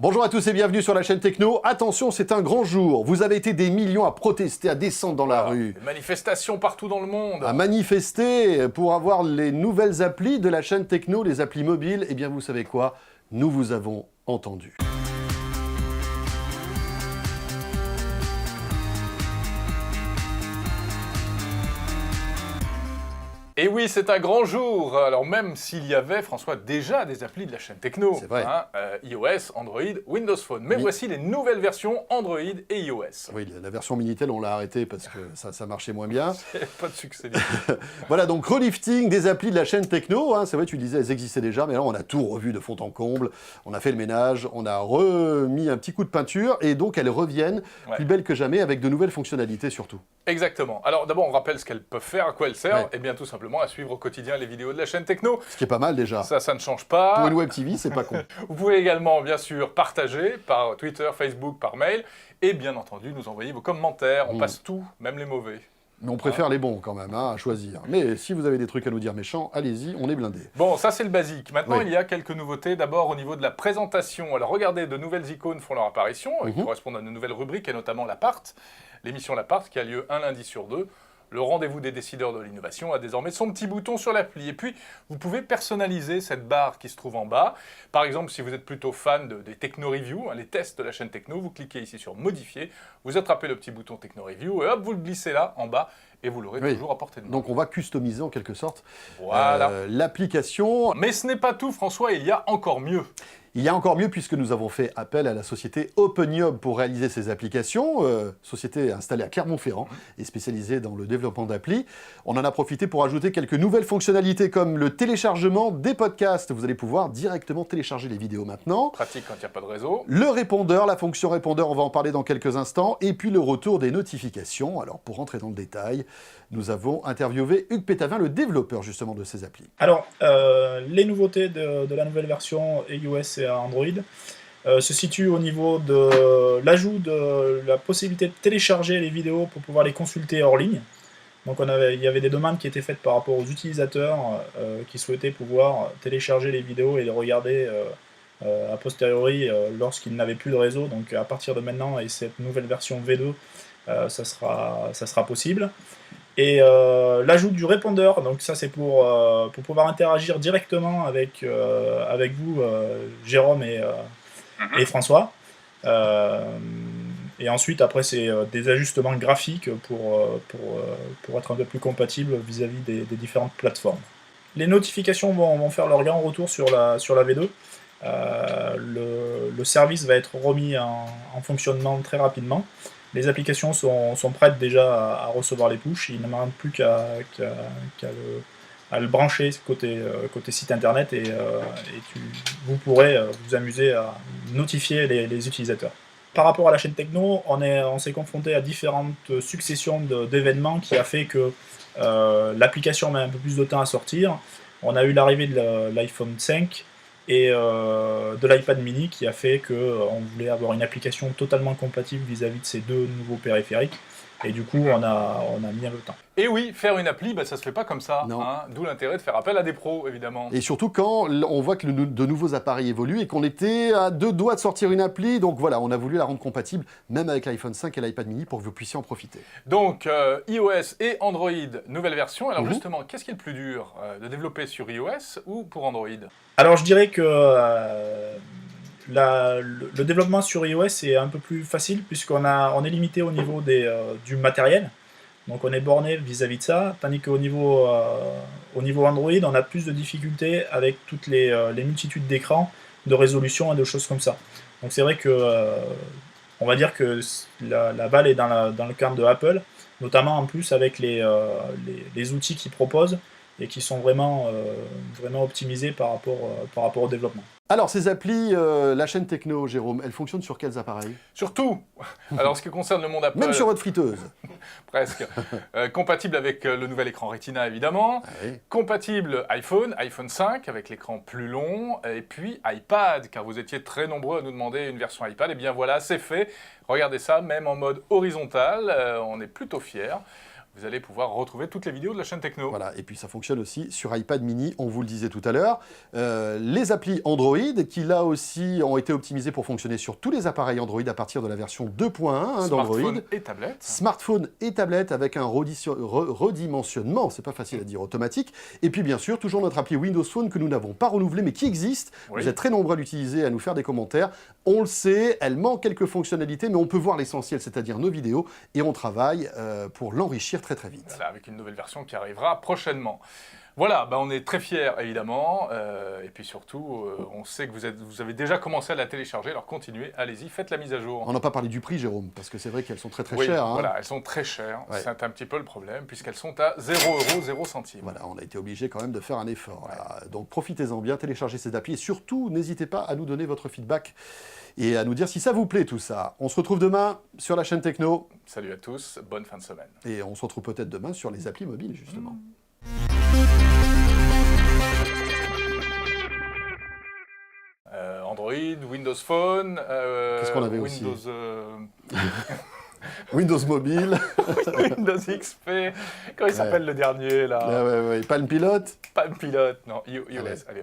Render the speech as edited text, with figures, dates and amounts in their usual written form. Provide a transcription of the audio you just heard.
Bonjour à tous et bienvenue sur la chaîne Techno. Attention, c'est un grand jour. Vous avez été des millions à protester, à descendre dans la rue. Des manifestations partout dans le monde. À manifester pour avoir les nouvelles applis de la chaîne Techno, les applis mobiles. Eh bien, vous savez quoi? Nous vous avons entendu. Et oui, c'est un grand jour. Alors même s'il y avait, François, déjà des applis de la chaîne Techno. C'est vrai. iOS, Android, Windows Phone. Mais voici les nouvelles versions Android et iOS. Oui, la version Minitel, on l'a arrêtée parce que ça marchait moins bien. Pas de succès. Voilà, donc relifting des applis de la chaîne Techno. C'est vrai, tu disais, elles existaient déjà, mais là, on a tout revu de fond en comble. On a fait le ménage, on a remis un petit coup de peinture, et donc elles reviennent plus belles que jamais avec de nouvelles fonctionnalités surtout. Exactement. Alors d'abord, on rappelle ce qu'elles peuvent faire, à quoi elles servent. Eh bien, tout simplement à suivre au quotidien les vidéos de la chaîne Techno. Ce qui est pas mal déjà. Ça ne change pas. Pour une web TV, c'est pas con. Vous pouvez également, bien sûr, partager par Twitter, Facebook, par mail. Et bien entendu, nous envoyer vos commentaires. On passe tout, même les mauvais. Mais on préfère les bons quand même, à choisir. Mais si vous avez des trucs à nous dire méchants, allez-y, on est blindés. Bon, ça c'est le basique. Maintenant, il y a quelques nouveautés. D'abord, au niveau de la présentation. Alors regardez, de nouvelles icônes font leur apparition, qui correspondent à de nouvelles rubriques, et notamment l'Appart. L'émission L'Appart, qui a lieu un lundi sur deux. Le rendez-vous des décideurs de l'innovation a désormais son petit bouton sur l'appli. Et puis, vous pouvez personnaliser cette barre qui se trouve en bas. Par exemple, si vous êtes plutôt fan des Techno Review, les tests de la chaîne Techno, vous cliquez ici sur Modifier, vous attrapez le petit bouton Techno Review, et hop, vous le glissez là, en bas, et vous l'aurez toujours à portée de main. Donc on va customiser en quelque sorte l'application. Mais ce n'est pas tout, François, il y a encore mieux. Il y a encore mieux puisque nous avons fait appel à la société OpenYob pour réaliser ces applications, société installée à Clermont-Ferrand et spécialisée dans le développement d'applis. On en a profité pour ajouter quelques nouvelles fonctionnalités comme le téléchargement des podcasts. Vous allez pouvoir directement télécharger les vidéos maintenant. Pratique quand il n'y a pas de réseau. Le répondeur, la fonction répondeur, on va en parler dans quelques instants. Et puis le retour des notifications. Alors pour rentrer dans le détail, nous avons interviewé Hugues Pétavin, le développeur justement de ces applis. Alors, les nouveautés de la nouvelle version iOS et Android se situent au niveau de l'ajout de la possibilité de télécharger les vidéos pour pouvoir les consulter hors ligne. Donc il y avait des demandes qui étaient faites par rapport aux utilisateurs qui souhaitaient pouvoir télécharger les vidéos et les regarder a posteriori lorsqu'ils n'avaient plus de réseau. Donc à partir de maintenant et cette nouvelle version V2, ça sera possible. Et l'ajout du répondeur, donc ça c'est pour pouvoir interagir directement avec vous, Jérôme et François. Et ensuite, après, c'est des ajustements graphiques pour être un peu plus compatible vis-à-vis des différentes plateformes. Les notifications vont faire leur grand retour sur la V2. Le service va être remis en fonctionnement très rapidement. Les applications sont prêtes déjà à recevoir les push. Il ne manque plus qu'à le brancher côté site internet et vous pourrez vous amuser à notifier les utilisateurs. Par rapport à la chaîne Techno, on s'est confronté à différentes successions d'événements qui a fait que l'application met un peu plus de temps à sortir. On a eu l'arrivée de l'iPhone 5 et de l'iPad mini qui a fait qu'on voulait avoir une application totalement compatible vis-à-vis de ces deux nouveaux périphériques. Et du coup, on a mis un peu de temps. Et oui, faire une appli, ça se fait pas comme ça. D'où l'intérêt de faire appel à des pros, évidemment. Et surtout quand on voit que de nouveaux appareils évoluent et qu'on était à deux doigts de sortir une appli. Donc voilà, on a voulu la rendre compatible, même avec l'iPhone 5 et l'iPad mini, pour que vous puissiez en profiter. Donc, iOS et Android, nouvelle version. Alors justement, qu'est-ce qui est le plus dur de développer sur iOS ou pour Android? Alors je dirais que le développement sur iOS est un peu plus facile puisqu'on est limité au niveau du matériel. Donc on est borné vis-à-vis de ça, tandis qu'au niveau Android, on a plus de difficultés avec toutes les multitudes d'écrans, de résolution et de choses comme ça. Donc c'est vrai que on va dire que la balle est dans le camp de Apple, notamment en plus avec les outils qu'ils proposent et qui sont vraiment optimisés par rapport au développement. Alors, ces applis, la chaîne Techno, Jérôme, elles fonctionnent sur quels appareils? Sur tout. Alors, ce qui concerne le monde Apple... Même sur votre friteuse. Presque. Compatible avec le nouvel écran Retina, évidemment. Compatible iPhone 5, avec l'écran plus long. Et puis iPad, car vous étiez très nombreux à nous demander une version iPad. Et bien voilà, c'est fait. Regardez ça, même en mode horizontal. On est plutôt fiers. vous allez pouvoir retrouver toutes les vidéos de la chaîne Techno. Voilà, et puis ça fonctionne aussi sur iPad mini, on vous le disait tout à l'heure. Les applis Android, qui là aussi ont été optimisées pour fonctionner sur tous les appareils Android à partir de la version 2.1 d'Android. Smartphone et tablette. Smartphone et tablette avec un redimensionnement, c'est pas facile à dire, automatique. Et puis bien sûr, toujours notre appli Windows Phone que nous n'avons pas renouvelée mais qui existe. Oui. Vous êtes très nombreux à l'utiliser, à nous faire des commentaires. On le sait, elle manque quelques fonctionnalités, mais on peut voir l'essentiel, c'est-à-dire nos vidéos, et on travaille pour l'enrichir très très vite. Voilà, avec une nouvelle version qui arrivera prochainement. Voilà, on est très fiers évidemment, et puis surtout, on sait que vous avez déjà commencé à la télécharger, alors continuez, allez-y, faites la mise à jour. On n'a pas parlé du prix, Jérôme, parce que c'est vrai qu'elles sont très très Oui, chères. voilà, elles sont très chères, Ouais. c'est un petit peu le problème, puisqu'elles sont à 0 €, 0 centimes. Voilà, on a été obligé quand même de faire un effort. Là. Donc profitez-en bien, téléchargez ces applis et surtout, n'hésitez pas à nous donner votre feedback et à nous dire si ça vous plaît tout ça. On se retrouve demain sur la chaîne Techno Salut à tous, bonne fin de semaine. et on se retrouve peut-être demain sur les applis mobiles justement. Android, Windows Phone, Qu'est-ce qu'on avait aussi Windows, Windows Mobile, Windows XP, comment il s'appelle le dernier là? Palm Pilot. Palm Pilot, non, iOS, Allez. allez.